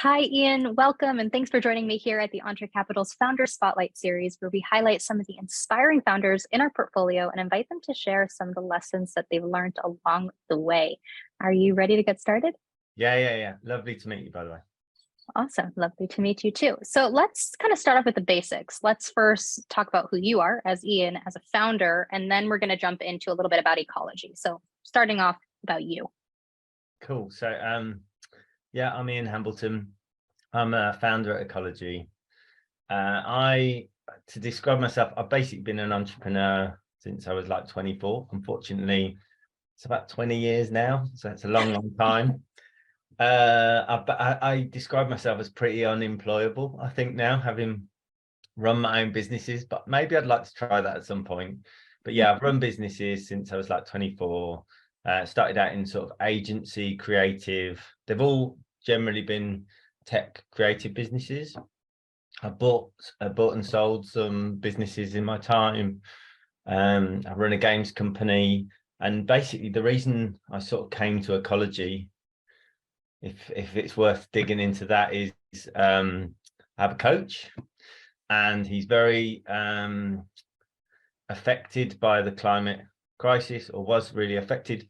Hi, Ian. Welcome, and thanks for joining me here at the Entrée Capital's Founder Spotlight series, where we highlight some of the inspiring founders in our portfolio and invite them to share some of the lessons that they've learned along the way. Are you ready to get started? Yeah. Lovely to meet you, by the way. Awesome. Lovely to meet you too. So let's kind of start off with the basics. Let's first talk about who you are as Ian, as a founder, and then we're going to jump into a little bit about Ecologi. So starting off about you. Cool. So, yeah, I'm Ian Hambleton. I'm a founder at Ecologi. To describe myself, I've basically been an entrepreneur since I was like 24. Unfortunately, it's about 20 years now, so it's a long time. I describe myself as pretty unemployable, I think, now, having run my own businesses, but maybe I'd like to try that at some point. But yeah, I've run businesses since I was like 24. Started out in sort of agency, creative. They've all generally been tech creative businesses. I bought and sold some businesses in my time. I run a games company, and basically the reason I sort of came to Ecologi, if it's worth digging into that, is I have a coach, and he's very affected by the climate crisis, or was really affected.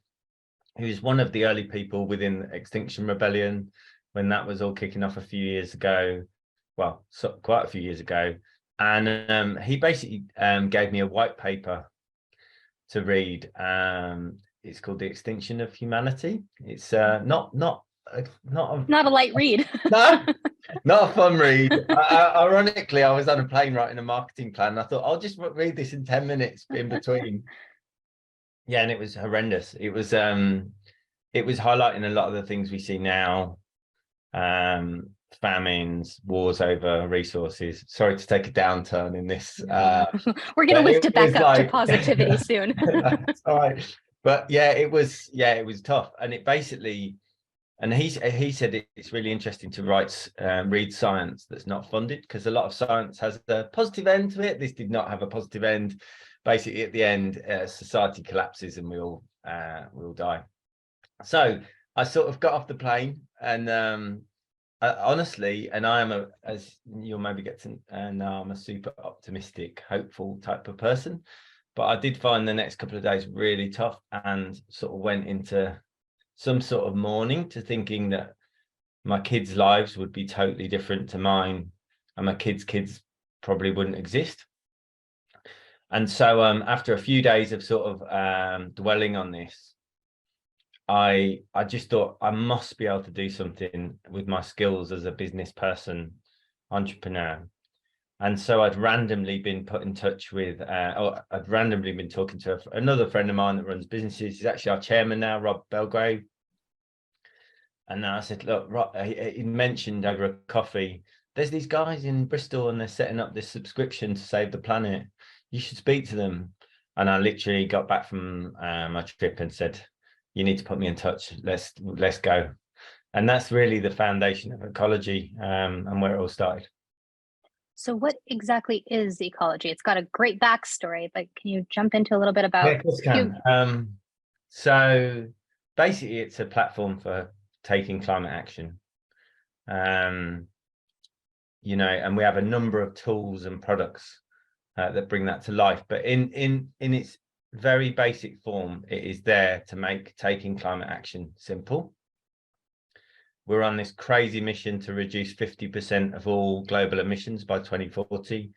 He was one of the early people within Extinction Rebellion when that was all kicking off a few years ago. Well, quite a few years ago. And he basically gave me a white paper to read. It's called The Extinction of Humanity. It's not a light read. No, not a fun read. Ironically, I was on a plane writing a marketing plan. I thought I'll just read this in 10 minutes in between. Yeah, and it was horrendous. It was highlighting a lot of the things we see now. Famines, wars over resources. Sorry to take a downturn in this. We're going to lift it back up to positivity soon. All right. But yeah, it was tough. And it basically, and he said it's really interesting to read science that's not funded, because a lot of science has a positive end to it. This did not have a positive end. Basically, at the end, society collapses and we all die. So I sort of got off the plane, and honestly, and I am as you'll maybe get to know, I'm a super optimistic, hopeful type of person. But I did find the next couple of days really tough, and sort of went into some sort of mourning, to thinking that my kids' lives would be totally different to mine, and my kids' probably wouldn't exist. And so after a few days of sort of dwelling on this, I just thought I must be able to do something with my skills as a business person, entrepreneur. And so I'd randomly been put in touch with, or I'd randomly been talking to another friend of mine that runs businesses. He's actually our chairman now, Rob Belgrave. And I said, look, Rob, he mentioned over a coffee, there's these guys in Bristol and they're setting up this subscription to save the planet. You should speak to them. And I literally got back from my trip and said, you need to put me in touch. Let's go. And that's really the foundation of Ecologi, and where it all started. So what exactly is Ecologi? It's got a great backstory, but can you jump into a little bit about? Yeah, of course I can. So basically, it's a platform for taking climate action. And we have a number of tools and products that bring that to life. But in its very basic form, it is there to make taking climate action simple. We're on this crazy mission to reduce 50% of all global emissions by 2040,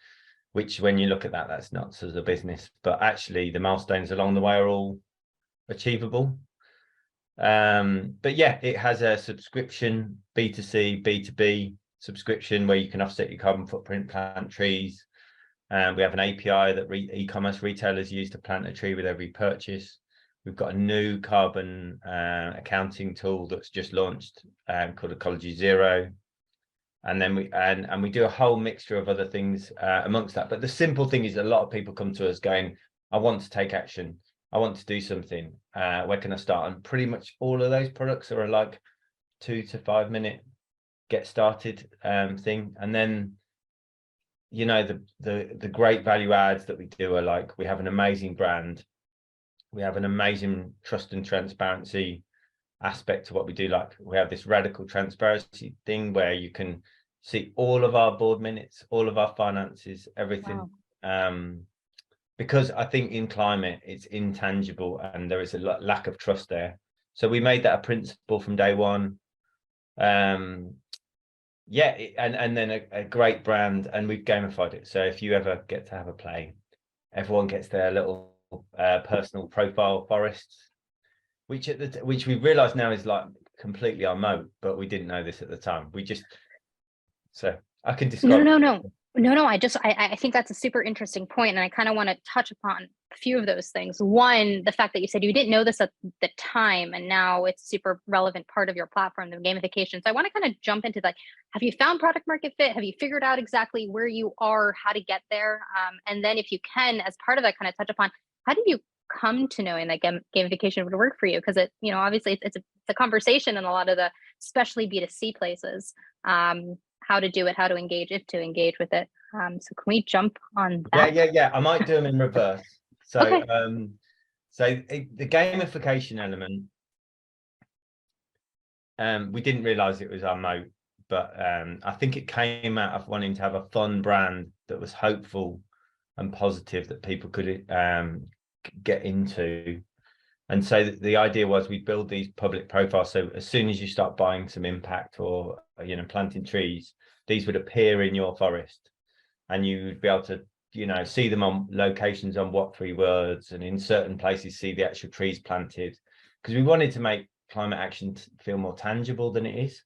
which, when you look at that, that's nuts as a business. But actually, the milestones along the way are all achievable. But yeah, it has a subscription, B2C, B2B subscription, where you can offset your carbon footprint, plant trees. We have an API that e-commerce retailers use to plant a tree with every purchase. We've got a new carbon accounting tool that's just launched called Ecologi Zero. And then we do a whole mixture of other things amongst that. But the simple thing is, a lot of people come to us going, I want to take action. I want to do something. Where can I start? And pretty much all of those products are like 2 to 5 minute get started thing. And then, the great value adds that we do are like, we have an amazing brand. We have an amazing trust and transparency aspect to what we do. Like we have this radical transparency thing where you can see all of our board minutes, all of our finances, everything. Wow. Because I think in climate, it's intangible and there is a lack of trust there. So we made that a principle from day one. Yeah, and then a great brand, and we've gamified it. So if you ever get to have a play, everyone gets their little personal profile forests, which we realize now is like completely our moat, but we didn't know this at the time. So I can describe No. I think that's a super interesting point, and I kind of want to touch upon a few of those things. One, the fact that you said you didn't know this at the time, and now it's a super relevant part of your platform, the gamification. So I want to kind of jump into like, have you found product market fit? Have you figured out exactly where you are, how to get there? And then if you can, as part of that, kind of touch upon how did you come to knowing that gamification would work for you? Because obviously it's a conversation in a lot of the, especially B2C places. How to do it, how to engage, if to engage with it. So can we jump on that? Yeah. I might do them in reverse. So, okay. The gamification element, we didn't realize it was our moat, but I think it came out of wanting to have a fun brand that was hopeful and positive that people could get into. And so the idea was we'd build these public profiles. So as soon as you start buying some impact or, planting trees, these would appear in your forest and you would be able to, see them on locations on What Three Words, and in certain places see the actual trees planted, because we wanted to make climate action feel more tangible than it is.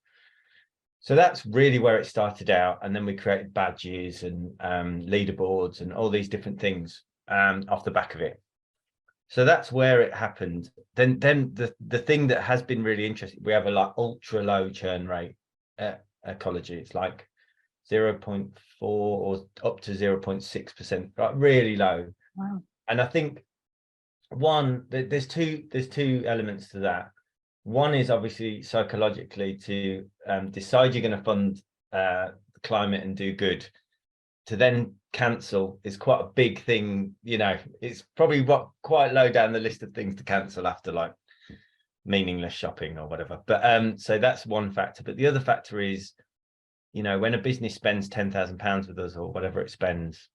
So that's really where it started out. And then we created badges and leaderboards and all these different things off the back of it. So that's where it happened. Then the thing that has been really interesting, we have a like ultra low churn rate at Ecologi. It's like 0.4 or up to 0.6%, like really low. Wow. And I think there's two elements to that. One is obviously psychologically to decide you're going to fund climate and do good. To then cancel is quite a big thing. It's probably quite low down the list of things to cancel after like meaningless shopping or whatever. But so that's one factor. But the other factor is, when a business spends £10,000 with us or whatever it spends,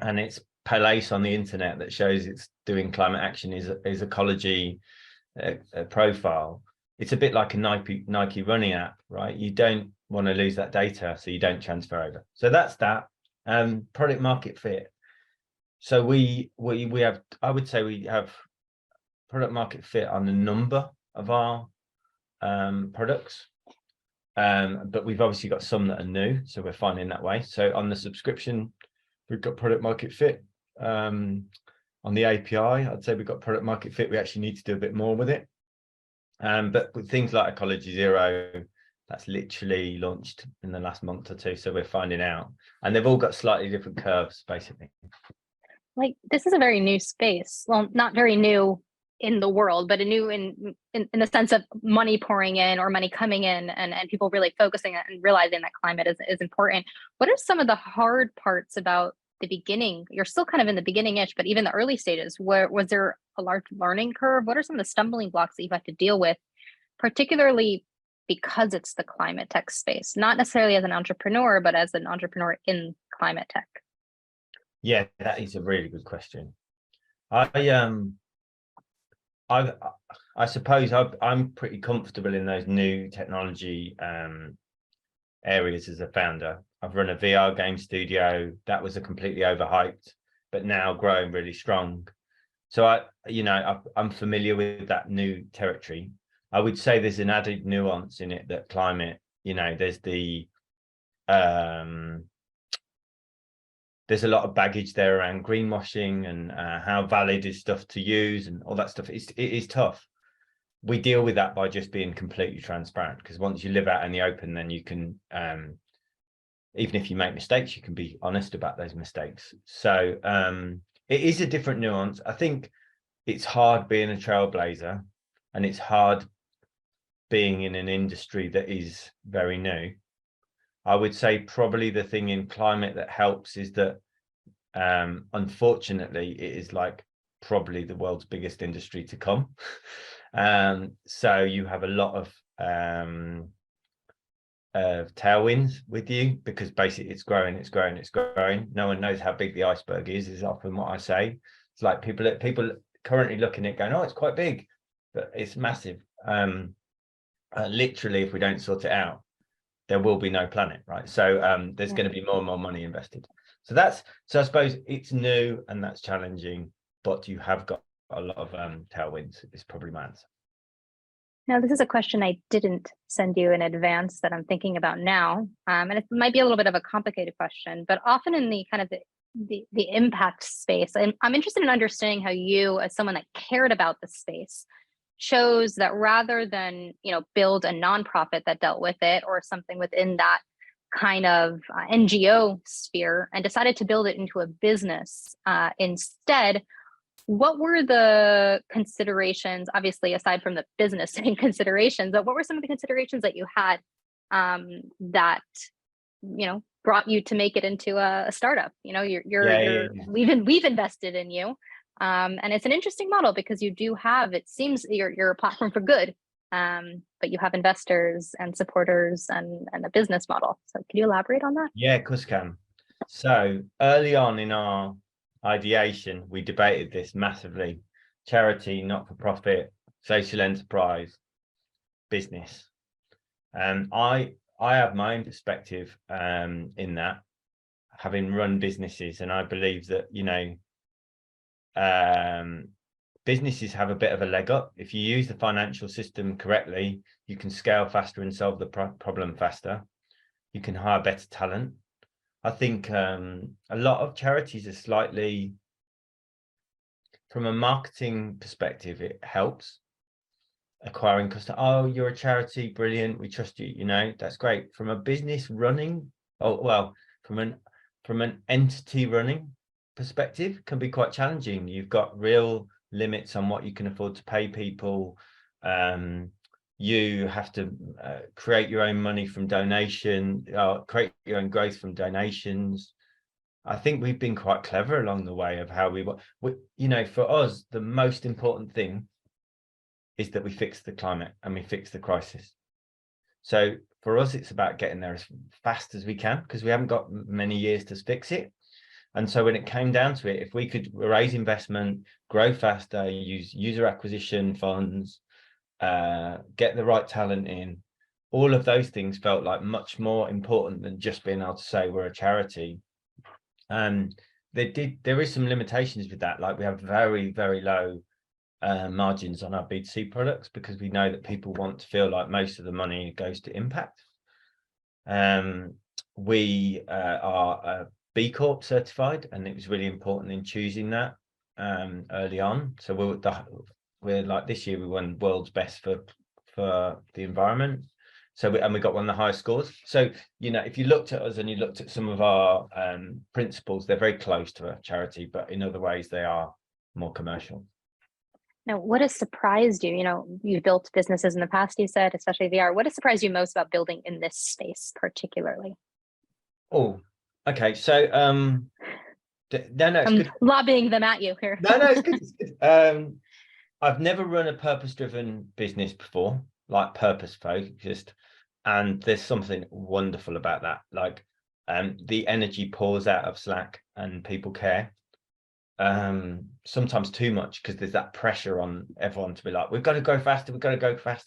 and it's place on the internet that shows it's doing climate action is Ecologi profile, it's a bit like a Nike running app, right? You don't want to lose that data, so you don't transfer over. So that's that. Product market fit. So we have, I would say we have product market fit on a number of our products, but we've obviously got some that are new, so we're finding that way. So on the subscription, we've got product market fit. On the API, I'd say we've got product market fit. We actually need to do a bit more with it. But with things like Ecologi Zero, that's literally launched in the last month or two, so we're finding out, and they've all got slightly different curves, basically. Like, this is a very new space. Well, not very new in the world, but a new in the sense of money pouring in or money coming in, and people really focusing on and realizing that climate is important. What are some of the hard parts about the beginning? You're still kind of in the beginning-ish, but even the early stages, was there a large learning curve? What are some of the stumbling blocks that you've had to deal with, particularly because it's the climate tech space, not necessarily as an entrepreneur, but as an entrepreneur in climate tech? Yeah, that is a really good question. I suppose I'm pretty comfortable in those new technology areas as a founder. I've run a VR game studio that was a completely overhyped, but now growing really strong. So I'm familiar with that new territory. I would say there's an added nuance in it that climate, there's there's a lot of baggage there around greenwashing and how valid is stuff to use and all that stuff. It is tough. We deal with that by just being completely transparent, because once you live out in the open, then you can, even if you make mistakes, you can be honest about those mistakes. So it is a different nuance. I think it's hard being a trailblazer, and it's hard being in an industry that is very new. I would say probably the thing in climate that helps is that unfortunately it is like probably the world's biggest industry to come. So you have a lot of tailwinds with you, because basically it's growing, it's growing, it's growing. No one knows how big the iceberg is often what I say. It's like people currently looking at it going, oh, it's quite big, but it's massive. Literally, if we don't sort it out, there will be no planet, right? So there's going to be more and more money invested. So I suppose it's new and that's challenging, but you have got a lot of tailwinds. It's probably my answer. Now, this is a question I didn't send you in advance that I'm thinking about now. And it might be a little bit of a complicated question, but often in the kind of the impact space, I'm interested in understanding how you, as someone that cared about the space, chose that rather than, build a nonprofit that dealt with it or something within that kind of NGO sphere, and decided to build it into a business instead. What were the considerations, obviously, aside from the business considerations, but what were some of the considerations that you had that, brought you to make it into a startup? We've invested in you. And it's an interesting model because you do have, it seems you're a platform for good, but you have investors and supporters and a business model. So can you elaborate on that? Yeah, of course I can. So early on in our ideation, we debated this massively: charity, not-for-profit, social enterprise, business. I have my own perspective in that, having run businesses, and I believe that businesses have a bit of a leg up. If you use the financial system correctly, you can scale faster and solve the problem faster. You can hire better talent. I think a lot of charities are slightly, from a marketing perspective, it helps acquiring customers. Oh, you're a charity, brilliant, we trust you. That's great. From a business running, from an entity running perspective, can be quite challenging. You've got real limits on what you can afford to pay people. You have to create your own money from donation, create your own growth from donations. I think we've been quite clever along the way of how we for us, the most important thing is that we fix the climate and we fix the crisis. So for us, it's about getting there as fast as we can, because we haven't got many years to fix it. And so when it came down to it, if we could raise investment, grow faster, use user acquisition funds, get the right talent in, all of those things felt like much more important than just being able to say we're a charity. There is some limitations with that. Like, we have very, very low margins on our B2C products, because we know that people want to feel like most of the money goes to impact. We are B Corp certified, and it was really important in choosing that early on. So we're like, this year we won world's best for the environment. So we got one of the highest scores. So if you looked at us and you looked at some of our principles, they're very close to a charity, but in other ways they are more commercial. Now, what has surprised you? You've built businesses in the past, you said, especially VR. What has surprised you most about building in this space particularly? Oh, okay. So no, it's good. Lobbying them at you here. No, it's good. It's good. I've never run a purpose-driven business before, like purpose-focused, and there's something wonderful about that. Like, the energy pours out of Slack and people care. Sometimes too much, because there's that pressure on everyone to be like, we've got to go faster,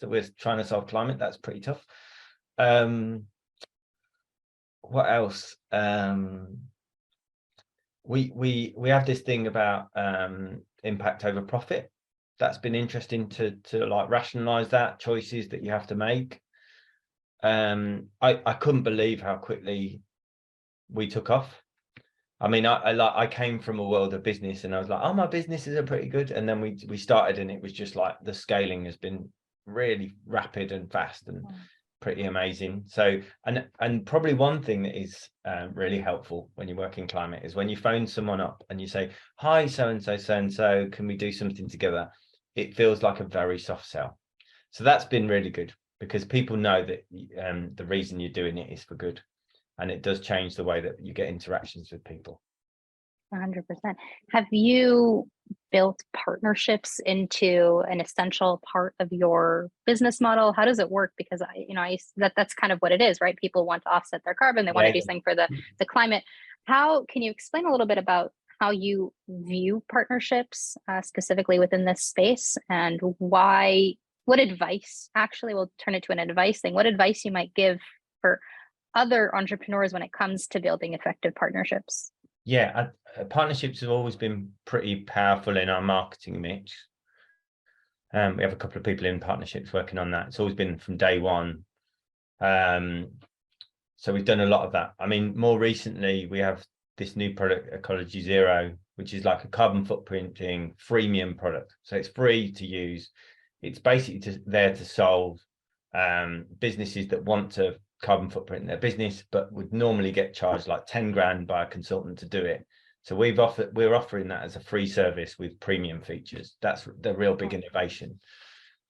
we're trying to solve climate. That's pretty tough. What else? We have this thing about impact over profit. That's been interesting to like rationalize that, choices that you have to make. I couldn't believe how quickly we took off. I mean, I came from a world of business, and I was like, oh, my businesses are pretty good. And then we started, and it was just like, the scaling has been really rapid and fast and pretty amazing. So, and probably one thing that is really helpful when you work in climate is when you phone someone up and you say, hi, so-and-so, can we do something together? It feels like a very soft sell. So that's been really good, because people know that the reason you're doing it is for good. And it does change the way that you get interactions with people. 100%. Have you built partnerships into an essential part of your business model? How does it work? Because that's kind of what it is, right? People want to offset their carbon. They want to do something for the climate. How can you explain a little bit about how you view partnerships specifically within this space, and what advice, actually we'll turn it to an advice thing, what advice you might give for other entrepreneurs when it comes to building effective partnerships? Yeah, partnerships have always been pretty powerful in our marketing mix. We have a couple of people in partnerships working on that. It's always been from day one. So we've done a lot of that. I mean, more recently, we have this new product, Ecologi Zero, which is like a carbon footprinting freemium product. So it's free to use. It's basically there to solve businesses that want to carbon footprint in their business, but would normally get charged like 10 grand by a consultant to do it. So we're offering that as a free service with premium features. That's the real big innovation.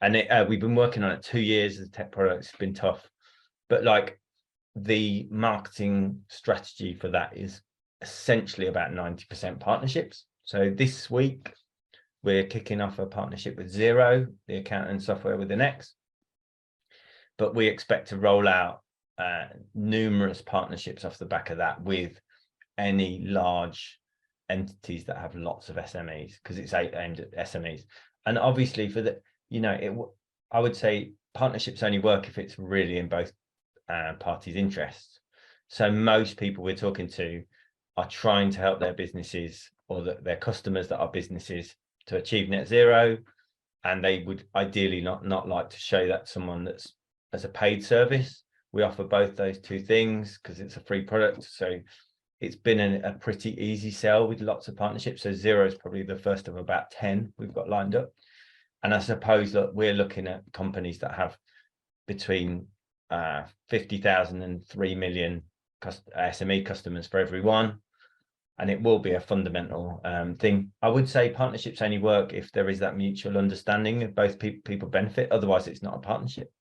And we've been working on it 2 years as a tech product. It's been tough, but like the marketing strategy for that is essentially about 90% partnerships. So this week we're kicking off a partnership with Xero, the accounting software with an X, but we expect to roll out numerous partnerships off the back of that with any large entities that have lots of SMEs, because it's aimed at SMEs. And obviously for the, I would say partnerships only work if it's really in both parties' interests. So most people we're talking to are trying to help their businesses or their customers that are businesses to achieve net zero, and they would ideally not like to show that to someone that's as a paid service. We offer both those two things because it's a free product. So it's been a pretty easy sell with lots of partnerships. So Xero is probably the first of about 10 we've got lined up. And I suppose that we're looking at companies that have between 50,000 and 3 million SME customers for every one. And it will be a fundamental thing. I would say partnerships only work if there is that mutual understanding of both people benefit. Otherwise, it's not a partnership.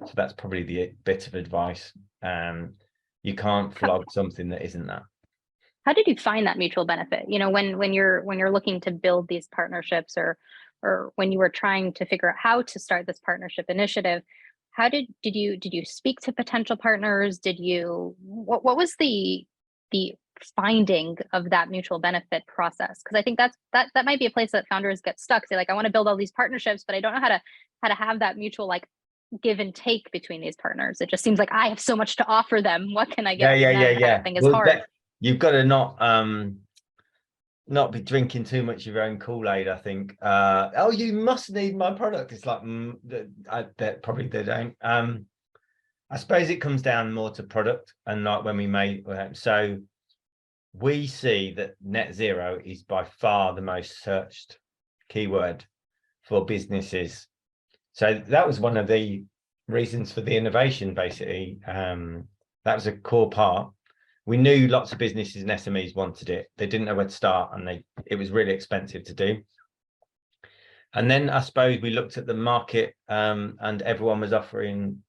So that's probably the bit of advice. You can't flog something that isn't that. How did you find that mutual benefit? When you're looking to build these partnerships, or when you were trying to figure out how to start this partnership initiative, how did you speak to potential partners? What was the finding of that mutual benefit process? Because I think that might be a place that founders get stuck. Say like, I want to build all these partnerships, but I don't know how to have that mutual like give and take between these partners. It just seems like I have so much to offer them. What can I get? Yeah. Kind of thing is hard. You've got to not be drinking too much of your own Kool-Aid, I think. Oh, you must need my product. It's like probably they don't. I suppose it comes down more to product, and like when we made so we see that net zero is by far the most searched keyword for businesses. So that was one of the reasons for the innovation, basically. That was a core part. We knew lots of businesses and SMEs wanted it. They didn't know where to start, and it was really expensive to do. And then I suppose we looked at the market, and everyone was offering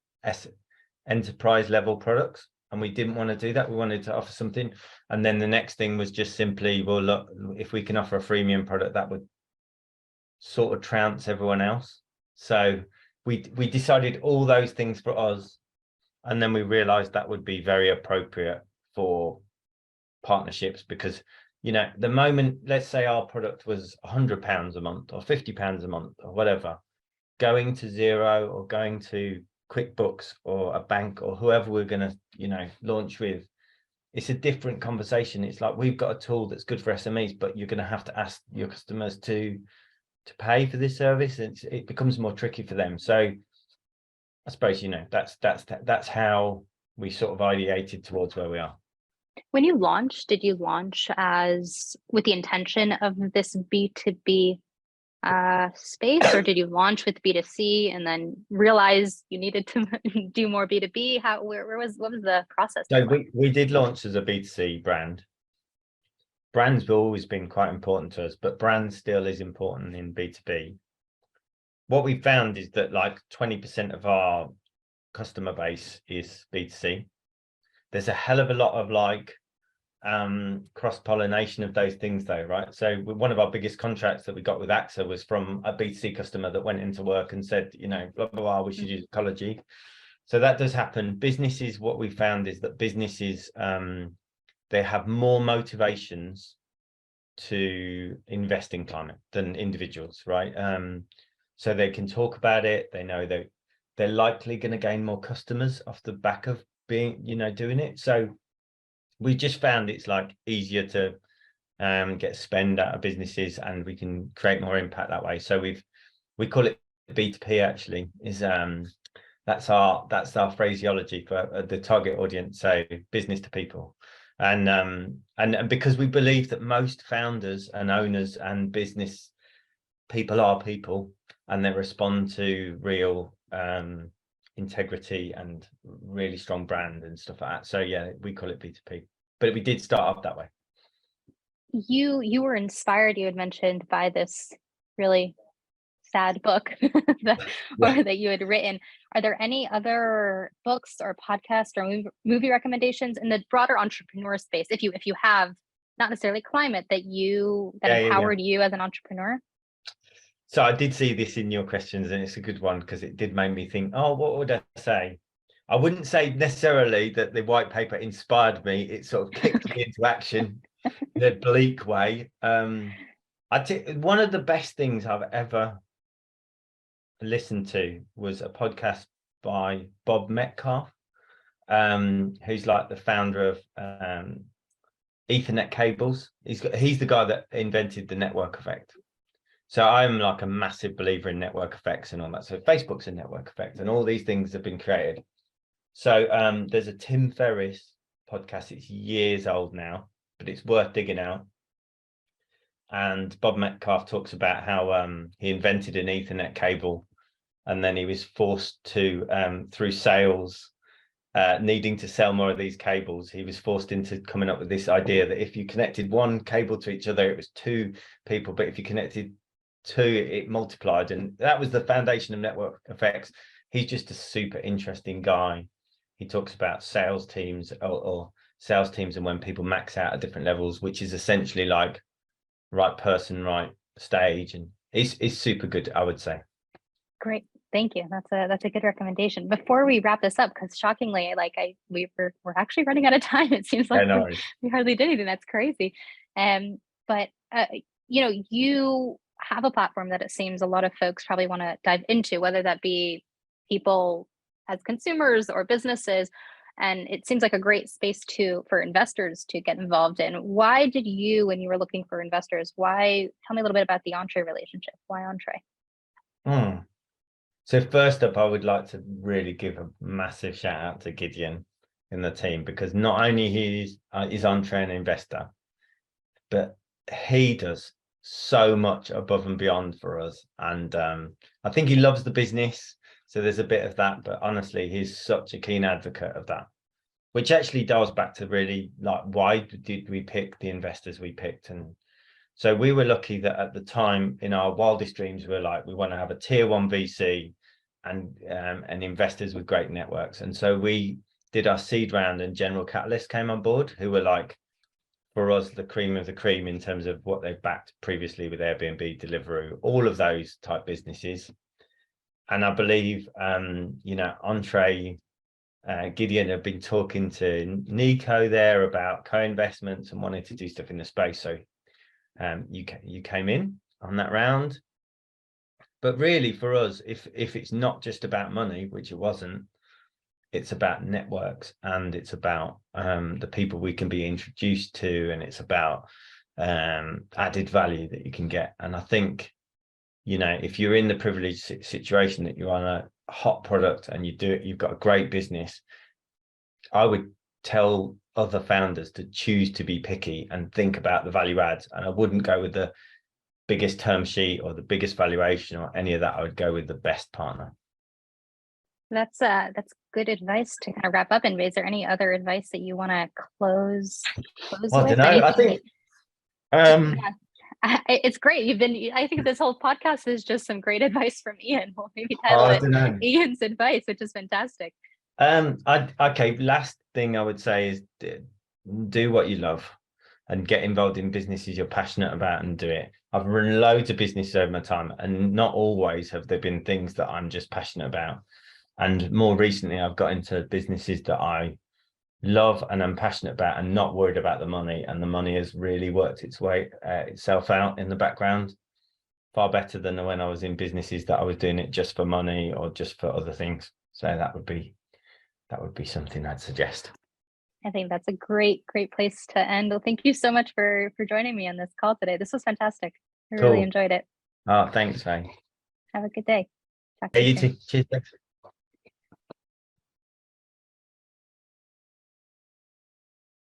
enterprise level products, and we didn't want to do that. We wanted to offer something. And then the next thing was just simply, well, look, if we can offer a freemium product, that would sort of trounce everyone else. So we decided all those things for us, and then we realized that would be very appropriate for partnerships, because the moment, let's say our product was £100 a month or £50 a month or whatever, going to Xero or going to QuickBooks or a bank or whoever we're going to launch with, it's a different conversation. It's like, we've got a tool that's good for SMEs, but you're going to have to ask your customers to pay for this service, and it becomes more tricky for them. So I suppose that's how we sort of ideated towards where we are. When you launched, did you launch as with the intention of this B2B space, or did you launch with B2C and then realize you needed to do more B2B? What was the process? So we did launch as a B2C brand. Brands have always been quite important to us, but brand still is important in B2B. What we found is that like 20% of our customer base is B2C. There's a hell of a lot of like cross-pollination of those things though, right? So one of our biggest contracts that we got with AXA was from a B2C customer that went into work and said, you know, blah, blah, blah, we should use Ecologi. So that does happen. Businesses, what we found is that businesses, they have more motivations to invest in climate than individuals, right? So they can talk about it. They know that they're likely going to gain more customers off the back of being, you know, doing it. So we just found it's like easier to get spend out of businesses, and we can create more impact that way. So we call it B2P, actually, is that's our phraseology for the target audience, so business to people. And because we believe that most founders and owners and business people are people, and they respond to real integrity and really strong brand and stuff like that. So yeah, we call it B2P, but we did start up that way. You were inspired, you had mentioned, by this really sad book that you had written. Are there any other books or podcasts or movie recommendations in the broader entrepreneur space, if you have, not necessarily climate, that empowered you as an entrepreneur? So I did see this in your questions, and it's a good one because it did make me think, oh, what would I say? I wouldn't say necessarily that the white paper inspired me. It sort of kicked me into action in a bleak way. I think one of the best things I've ever listened to was a podcast by Bob Metcalf, who's like the founder of Ethernet cables. He's the guy that invented the network effect. So I'm like a massive believer in network effects and all that. So Facebook's a network effect, and all these things have been created. So there's a Tim Ferriss podcast. It's years old now, but it's worth digging out. And Bob Metcalf talks about how he invented an Ethernet cable, and then he was forced to, through sales, needing to sell more of these cables, he was forced into coming up with this idea that if you connected one cable to each other, it was two people, but if you connected two, it multiplied. And that was the foundation of network effects. He's just a super interesting guy. He talks about sales teams or sales teams, and when people max out at different levels, which is essentially like right person, right stage, and it's super good, I would say. Great, thank you. That's a good recommendation. Before we wrap this up, because shockingly, we're actually running out of time. It seems like we hardly did anything. That's crazy. But you have a platform that it seems a lot of folks probably want to dive into, whether that be people as consumers or businesses. And it seems like a great space for investors to get involved in. Why did you, when you were looking for investors, tell me a little bit about the Entrée relationship? Why Entrée? So first up, I would like to really give a massive shout out to Gideon in the team, because not only is Entrée an investor, but he does so much above and beyond for us. And I think he loves the business. So there's a bit of that, but honestly, he's such a keen advocate of that, which actually dials back to really like, why did we pick the investors we picked? And so we were lucky that at the time, in our wildest dreams, we were like, we want to have a tier 1 VC and investors with great networks. And so we did our seed round, and General Catalyst came on board, who were like, for us, the cream of the cream in terms of what they've backed previously with Airbnb, Deliveroo, all of those type businesses. And I believe, Entrée, Gideon had been talking to Nico there about co-investments and wanting to do stuff in the space. So you came in on that round. But really for us, if it's not just about money, which it wasn't, it's about networks, and it's about the people we can be introduced to, and it's about added value that you can get. And I think, if you're in the privileged situation that you're on a hot product and you've got a great business, I would tell other founders to choose to be picky and think about the value adds. And I wouldn't go with the biggest term sheet or the biggest valuation or any of that. I would go with the best partner. That's good advice to kind of wrap up. And is there any other advice that you want to close with? I don't know. I think it's great. I think this whole podcast is just some great advice from Ian. We'll maybe title it Ian's advice, which is fantastic. Okay, last thing I would say is do what you love and get involved in businesses you're passionate about and do it. I've run loads of businesses over my time, and not always have there been things that I'm just passionate about. And more recently, I've got into businesses that I love and I'm passionate about and not worried about the money. And the money has really worked itself out in the background, far better than when I was in businesses that I was doing it just for money or just for other things. So that would be something I'd suggest. I think that's a great place to end. Well, thank you so much for joining me on this call today. This was fantastic. I really enjoyed it. Oh, thanks, Faye. Have a good day. Talk Yeah, to you you soon. too. Cheers. Thanks.